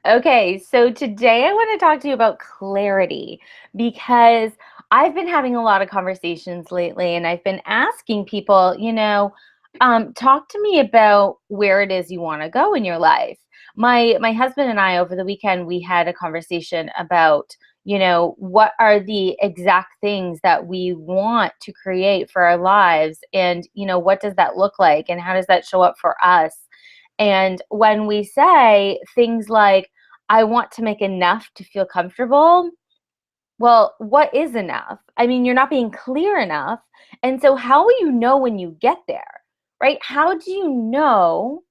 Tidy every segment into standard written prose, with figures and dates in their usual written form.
Okay, so today I want to talk to you about clarity because I've been having a lot of conversations lately and I've been asking people, talk to me about where it is you want to go in your life. My husband and I over the weekend we had a conversation about, what are the exact things that we want to create for our lives and, what does that look like and how does that show up for us? And when we say things like, I want to make enough to feel comfortable, well, what is enough? I mean, you're not being clear enough. And so, how will you know when you get there, right? How do you know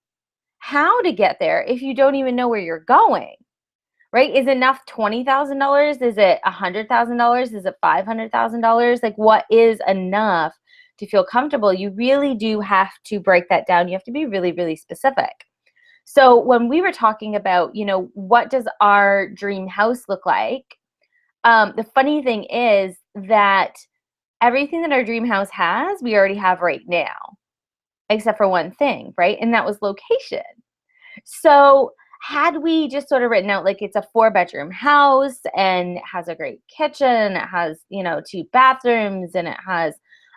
how to get there if you don't even know where you're going, right? Is enough $20,000? Is it $100,000? Is it $500,000? Like, what is enough to feel comfortable? You really do have to break that down. You have to be really, really specific. So when we were talking about, what does our dream house look like? The funny thing is that everything that our dream house has, we already have right now, except for one thing, right? And that was location. So had we just sort of written out like it's a 4-bedroom house and it has a great kitchen, it has, two bathrooms and it has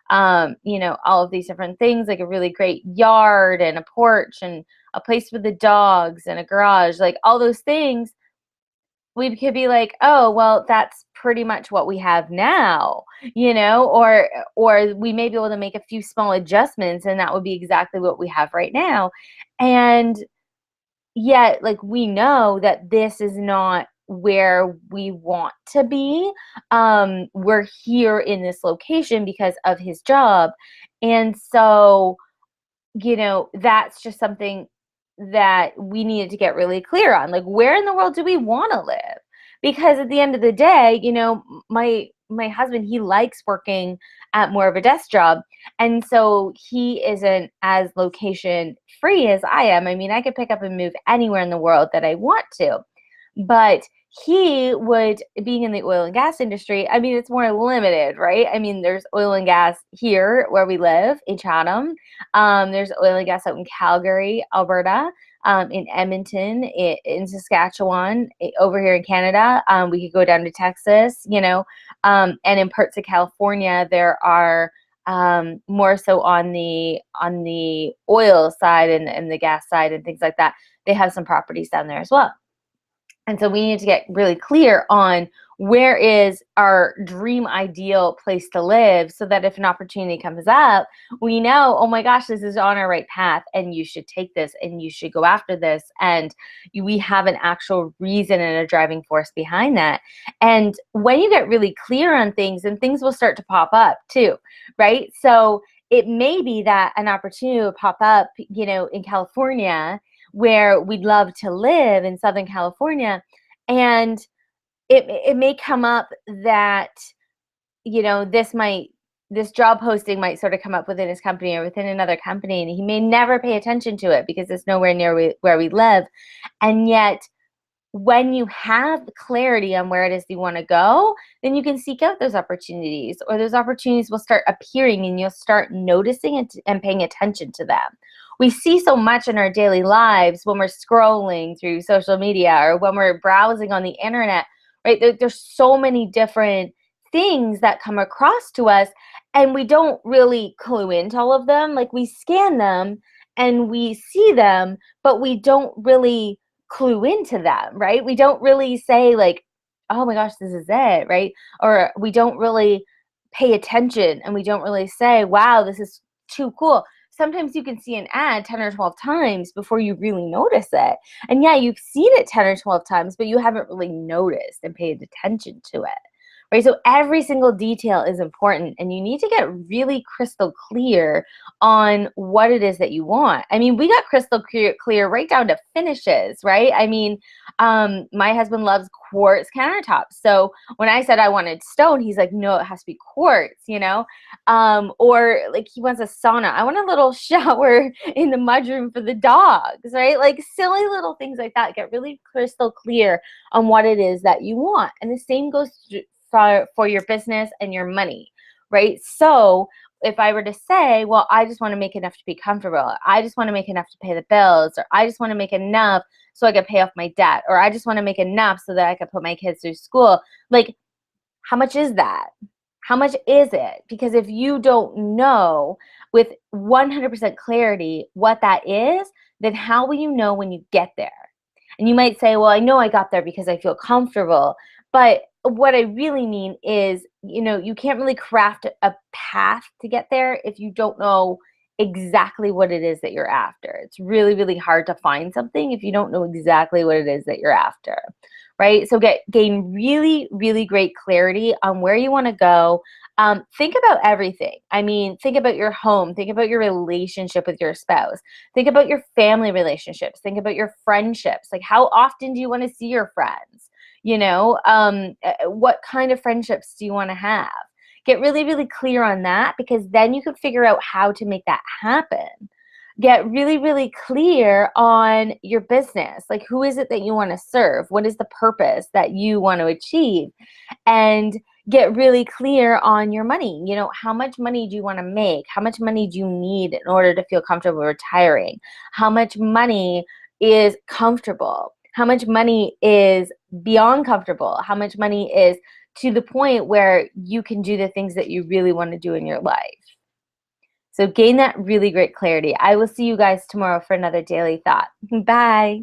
all of these different things, like a really great yard and a porch and a place for the dogs and a garage, like all those things, we could be like, oh, well, that's pretty much what we have now, or we may be able to make a few small adjustments and that would be exactly what we have right now. And yet, like, we know that this is not where we want to be. We're here in this location because of his job. And so, that's just something that we needed to get really clear on. Like, where in the world do we want to live? Because at the end of the day, my husband, he likes working at more of a desk job. And so he isn't as location free as I am. I mean, I could pick up and move anywhere in the world that I want to. But he would, being in the oil and gas industry, I mean, it's more limited, right? I mean, there's oil and gas here where we live in Chatham. There's oil and gas out in Calgary, Alberta, in Edmonton, in Saskatchewan, over here in Canada. We could go down to Texas, and in parts of California, there are more so on the oil side and the gas side and things like that. They have some properties down there as well. And so we need to get really clear on where is our dream ideal place to live so that if an opportunity comes up, we know, oh my gosh, this is on our right path and you should take this and you should go after this. And we have an actual reason and a driving force behind that. And when you get really clear on things, and things will start to pop up too, right? So it may be that an opportunity will pop up, in California where we'd love to live in Southern California. And it may come up that, this job posting might sort of come up within his company or within another company, and he may never pay attention to it because it's nowhere near where we live. And yet, when you have clarity on where it is you want to go, then you can seek out those opportunities, or those opportunities will start appearing and you'll start noticing it and paying attention to them. We see so much in our daily lives when we're scrolling through social media or when we're browsing on the internet, right? There's so many different things that come across to us, and we don't really clue into all of them. Like, we scan them and we see them, but we don't really clue into them, right? We don't really say like, oh my gosh, this is it, right? Or we don't really pay attention and we don't really say, wow, this is too cool. Sometimes you can see an ad 10 or 12 times before you really notice it. And yeah, you've seen it 10 or 12 times, but you haven't really noticed and paid attention to it. Right? So every single detail is important, and you need to get really crystal clear on what it is that you want. I mean, we got crystal clear right down to finishes, right? I mean, my husband loves quartz countertops. So when I said I wanted stone, he's like, no, it has to be quartz, or like he wants a sauna. I want a little shower in the mudroom for the dogs, right? Like silly little things like that. Get really crystal clear on what it is that you want. And the same goes for your business and your money, right? So if I were to say, well, I just want to make enough to be comfortable, I just want to make enough to pay the bills, or I just want to make enough so I could pay off my debt, or I just want to make enough so that I could put my kids through school. Like, how much is that? How much is it? Because if you don't know with 100% clarity what that is, then how will you know when you get there? And you might say, well, I know I got there because I feel comfortable. But what I really mean is, you can't really craft a path to get there if you don't know exactly what it is that you're after. It's really, really hard to find something if you don't know exactly what it is that you're after, right? So gain really, really great clarity on where you want to go. Think about everything. I mean, think about your home. Think about your relationship with your spouse. Think about your family relationships. Think about your friendships. Like, how often do you want to see your friends? What kind of friendships do you want to have? Get really, really clear on that, because then you can figure out how to make that happen. Get really, really clear on your business. Like, who is it that you want to serve? What is the purpose that you want to achieve? And get really clear on your money. How much money do you want to make? How much money do you need in order to feel comfortable retiring? How much money is comfortable? How much money is beyond comfortable? How much money is to the point where you can do the things that you really want to do in your life? So gain that really great clarity. I will see you guys tomorrow for another daily thought. Bye.